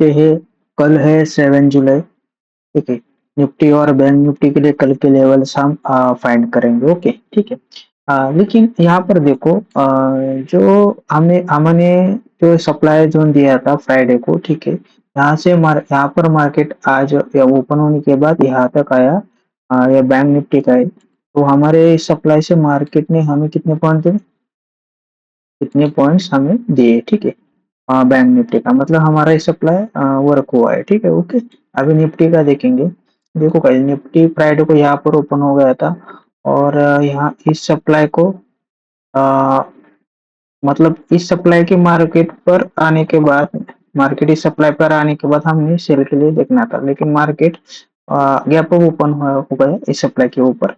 देखते हैं, कल है 7 जुलाई, ठीक है। निफ्टी और बैंक निफ्टी के लिए कल के लेवल्स हम फाइंड करेंगे, ओके, ठीक है। लेकिन यहाँ पर देखो, जो हमने जो सप्लाई जोन दिया था फ्राइडे को, ठीक है, यहाँ पर मार्केट आज या ओपन होने के बाद यहाँ तक आया, या बैंक निफ्टी का है, तो हमारे सप्लाई से मार्केट ने हमें कितने पॉइंट दिए, कितने पॉइंट्स हमें दिए, ठीक है। बैंक निफ्टी का मतलब हमारा सप्लाई वर्क हुआ है, ठीक है, ओके। अभी निफ्टी का देखेंगे। देखो गाइस, निफ्टी फ्राइडे को यहाँ पर ओपन हो गया था, और यहाँ इस सप्लाई को, अ, मतलब इस सप्लाई के मार्केट पर आने के बाद, मार्केट इस सप्लाई पर आने के बाद हमने सेल के लिए देखना था, लेकिन मार्केट गैप अप ओपन हो गया इस सप्लाई के ऊपर।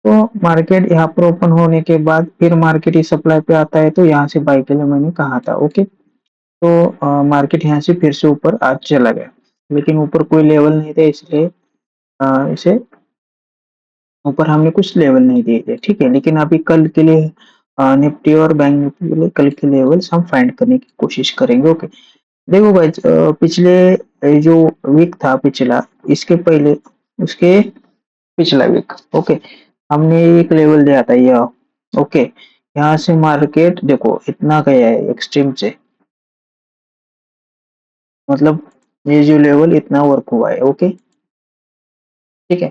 तो मार्केट यहाँ पर ओपन होने के बाद फिर मार्केट इस सप्लाई पे आता है, तो यहाँ से बाई के लिए मैंने कहा था, ओके। तो मार्केट यहाँ से फिर से ऊपर आज चला गया, लेकिन ऊपर कोई लेवल नहीं थे, इसलिए इसे ऊपर हमने कुछ लेवल नहीं दिए थे, ठीक है। लेकिन अभी कल के लिए निफ्टी और बैंक निफ्टी के लिए कल के लेवल्स हम फाइंड करने की कोशिश करेंगे, ओके। देखो गाइस, पिछले जो वीक था पिछला, इसके पहले, उसके पिछला वीक, ओके, हमने एक लेवल दिया था यह, ओके। यहाँ से मार्केट देखो इतना गया है एक्सट्रीम से, मतलब ये जो लेवल इतना वर्क हुआ है, ओके, ठीक है।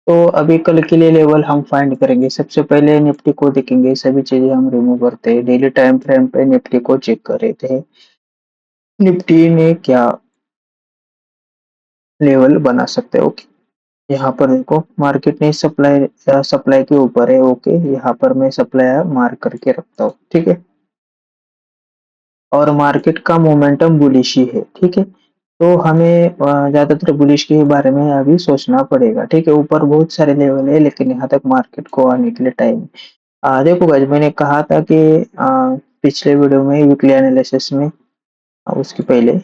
तो अभी कल के लिए लेवल हम फाइंड करेंगे। सबसे पहले निफ्टी को देखेंगे, सभी चीजें हम रिमूव करते हैं, डेली टाइम फ्रेम पे निफ्टी को चेक कर रहे थे, निफ्टी ने क्या लेवल बना सकते हैं, ओके। यहाँ पर देखो मार्केट ने सप्लाई सप्लाई के ऊपर है, ओके। यहाँ पर मैं सप्लाई मार्क करके रखता हूँ, ठीक है। और मार्केट का मोमेंटम बुलिश ही है, ठीक है। तो हमें ज्यादातर बुलिश के बारे में अभी सोचना पड़ेगा, ठीक है। ऊपर बहुत सारे लेवल है, लेकिन यहाँ तक मार्केट को आने के लिए टाइम। देखो गाइस, मैंने कहा था कि पिछले वीडियो में वीकली एनालिसिस में, उसके पहले,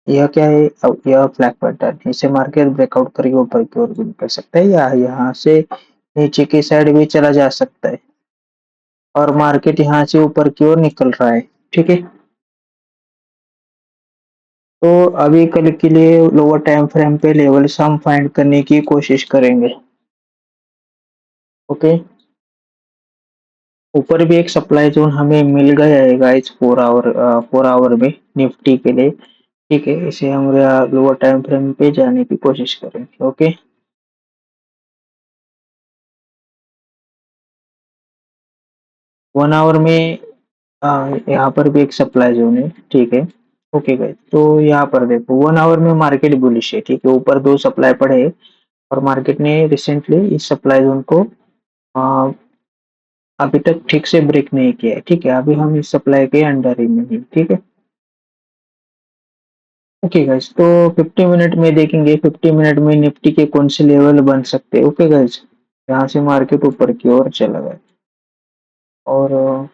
यह क्या है, अब यह फ्लैग पैटर्न, इसे मार्केट ब्रेकआउट करके ऊपर की ओर भी निकल सकता है, या यहाँ से नीचे की साइड भी चला जा सकता है, और मार्केट यहाँ से ऊपर की ओर निकल रहा है, ठीक है। तो अभी कल के लिए लोअर टाइम फ्रेम पे लेवल्स हम फाइंड करने की कोशिश करेंगे, ओके। ऊपर भी एक सप्लाई जोन हमें मिल गया है गाइस, 4 आवर में निफ्टी के लिए, ठीक है। इसे हम लोअर टाइम फ्रेम पे जाने की कोशिश करेंगे, ओके। 1 आवर में यहाँ पर भी एक सप्लाई जोन है, ठीक है, ओके गाइस। तो यहाँ पर देखो 1 आवर में मार्केट बुलिश है, ठीक है। ऊपर दो सप्लाई पड़े हैं, और मार्केट ने रिसेंटली इस सप्लाई जोन को अ, अभी तक ठीक से ब्रेक नहीं किया है, ठीक है। अभी हम इस सप्लाई के अंडर ही में हैं, ठीक है, ओके गाइस। तो 50 मिनट में देखेंगे, 50 मिनट में निफ्टी के कौन से लेवल बन सकते हैं, ओके गाइस। यहाँ से मार्केट ऊपर की ओर चला गया, और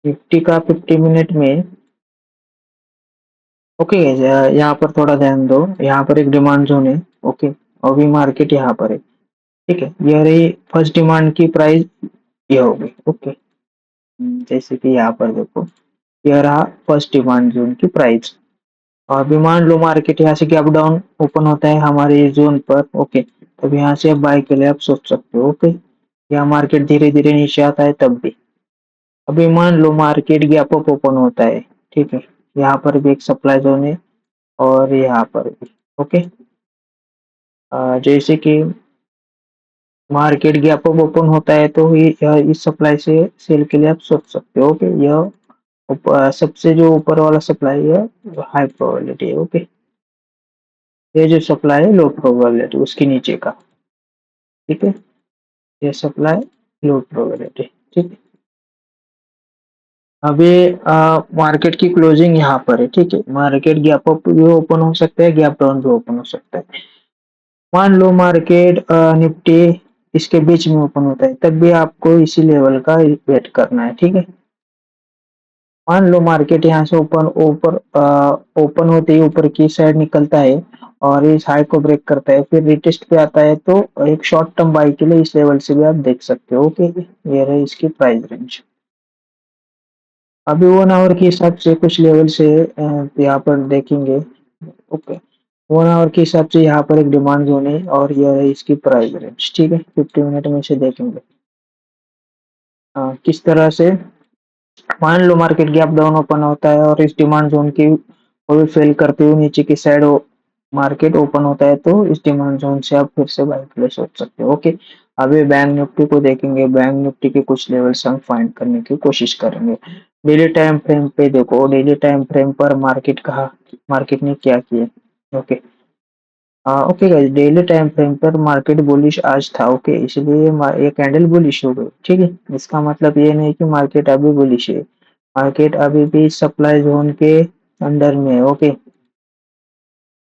निफ्टी का 50 मिनट में, ओके गाइस, यहाँ पर थोड़ा ध्यान दो, यहाँ पर एक डिमांड जोन है, ओके। अभी मार्केट यहाँ पर है, ठीक है। यह रही फर्स्ट डिमांड की प्राइस, ये होगी, ओके। जैसे कि यहाँ पर देखो, यह रहा फर्स्ट डिमांड जोन की प्राइस। और अभी मान लो मार्केट यहाँ से गैप डाउन ओपन होता है हमारे जोन पर, ओके, तब यहाँ से आप बाय के लिए आप सोच सकते हो, ओके। या मार्केट धीरे धीरे नीचे आता है तब भी। अभी मान लो मार्केट गैप अप ओपन होता है, ठीक है। यहाँ पर भी एक सप्लाई जोन है, और यहाँ पर भी, ओके। जैसे कि मार्केट गैप अप ओपन होता है, तो इस सप्लाई से सेल के लिए आप सोच सकते हो, ओके। यह सबसे जो ऊपर वाला सप्लाई है हाई प्रोबेबिलिटी है, ओके। ये जो सप्लाई है लो प्रोबेबिलिटी उसके नीचे का, ठीक है। ये सप्लाई लो प्रोबेबिलिटी, ठीक है। अभी मार्केट की क्लोजिंग यहाँ पर है, ठीक है। मार्केट गैप अप भी ओपन हो सकता है, गैप डाउन भी ओपन हो सकता है। मान लो मार्केट निफ्टी इसके बीच में ओपन होता है, तब भी आपको इसी लेवल का वेट करना है, ठीक है। मान लो मार्केट यहाँ से ऊपर ऊपर ओपन होते ही ऊपर की साइड निकलता है, और इस हाई को ब्रेक करता है, फिर रिटेस्ट पे आता है, तो एक शॉर्ट टर्म बाई के लिए इस लेवल से भी आप देख सकते हो, ओके। ये रही इसकी प्राइस रेंज, अभी 1 आवर के हिसाब से कुछ लेवल से यहाँ पर देखेंगे। ओके, 1 आवर के हिसाब से यहाँ पर एक डिमांड जोन है और यह है इसकी प्राइस रेंज, ठीक है। 50 मिनट में से देखेंगे किस तरह से मान लो मार्केट गैप डाउन ओपन होता है और इस डिमांड जोन की को भी फेल करते हुए नीचे की साइड मार्केट ओपन होता है, तो इस डिमांड जोन से आप फिर से बाय प्लेस सोच सकते हो। ओके, अभी बैंक निफ्टी को देखेंगे। बैंक निफ्टी के कुछ लेवल्स हम फाइंड करने की कोशिश करेंगे। डेली टाइम फ्रेम पे देखो, डेली टाइम फ्रेम पर मार्केट ने क्या किया। Okay, okay guys, daily time frame पर मार्केट बुलिश आज था। ओके, इसलिए ये कैंडल बुलिश हो गई, ठीक है। इसका मतलब ये नहीं कि मार्केट अभी बुलिश है। मार्केट अभी भी सप्लाई जोन के अंडर में है। ओके,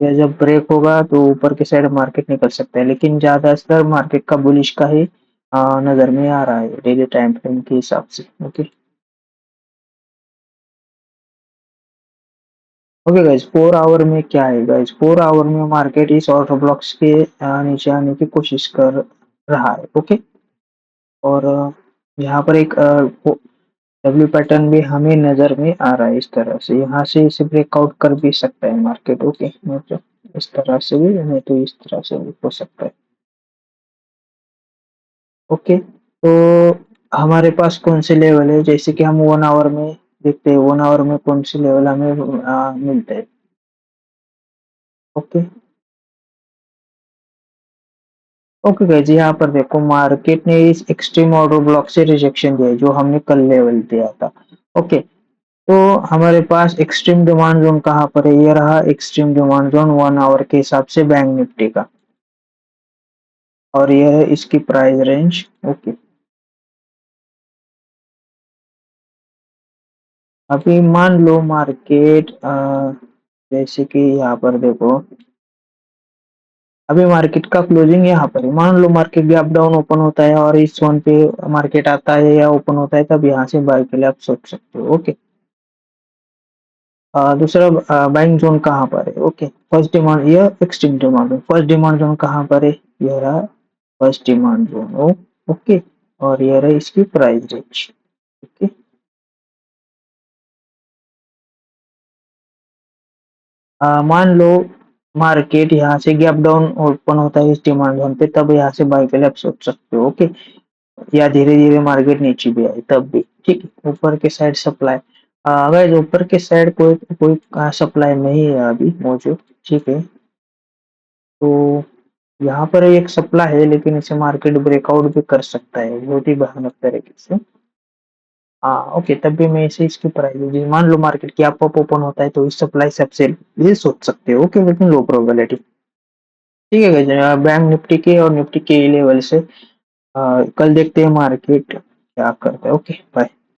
ये जब ब्रेक होगा तो ऊपर की साइड मार्केट निकल सकता है, लेकिन ज्यादातर मार्केट का बुलिश का ही नजर में आ रहा है डेली टाइम फ्रेम के हिसाब से। ओके, ओके गाइस, 4 आवर में क्या है गाइस, 4 आवर में मार्केट इस ऑर्डर ब्लॉक्स के नीचे आने की कोशिश कर रहा है। ओके, और यहाँ पर एक डब्ल्यू पैटर्न भी हमें नजर में आ रहा है इस तरह से। यहाँ से इसे ब्रेकआउट कर भी सकता है मार्केट। ओके, मतलब इस तरह से भी, नहीं तो इस तरह से भी हो सकता है। ओके, तो हमारे पास कौन से लेवल है, जैसे कि हम 1 आवर में देखते हैं, 1 आवर में कौन से लेवल हमें मिलते हैं। ओके, ओके गाइस, यहाँ पर देखो मार्केट ने इस एक्सट्रीम ऑर्डर ब्लॉक से रिजेक्शन दिया है, जो हमने कल लेवल दिया था। ओके, तो हमारे पास एक्सट्रीम डिमांड जोन कहाँ पर है, ये रहा एक्सट्रीम डिमांड जोन 1 आवर के हिसाब से बैंक निफ्टी का, और यह है इसकी प्राइस रेंज। ओके, अभी मान लो मार्केट जैसे कि यहाँ पर देखो, अभी मार्केट का क्लोजिंग यहाँ पर है। मान लो मार्केट गैप डाउन ओपन होता है और इस जोन पे मार्केट आता है या ओपन होता है, तब यहाँ से बाय के लिए आप सोच सकते हो। ओके, दूसरा बाइंग जोन कहाँ पर है। ओके, फर्स्ट डिमांड, यह extreme demand zone, first demand zone कहाँ पर है, यह रहा फर्स्ट डिमांड जोन। ओके, और यह रहा इसकी प्राइस रेंज। ओके, मान लो मार्केट यहाँ से गैप डाउन ओपन होता है इस डिमांड जोन पे, तब यहाँ से बाय के लिए आप सोच सकते हो। ओके, या धीरे धीरे मार्केट नीचे भी आए तब भी, ठीक है। ऊपर के साइड सप्लाई, अगर ऊपर के साइड कोई कोई सप्लाई नहीं है अभी मौजूद, ठीक है, तो यहाँ पर एक सप्लाई है, लेकिन इसे मार्केट ब्रेकआउट भी कर सकता है बहुत ही भयानक तरीके से। ओके, तब भी मैं इसे इसकी प्राइस, मान लो मार्केट की अप ओपन होता है तो इस सप्लाई सबसे ये सोच सकते हो। ओके, लेकिन लो प्रोबेबिलिटी, ठीक है गाइस। बैंक निफ्टी के और निफ्टी के लेवल से कल देखते हैं मार्केट क्या करता है। Okay, bye.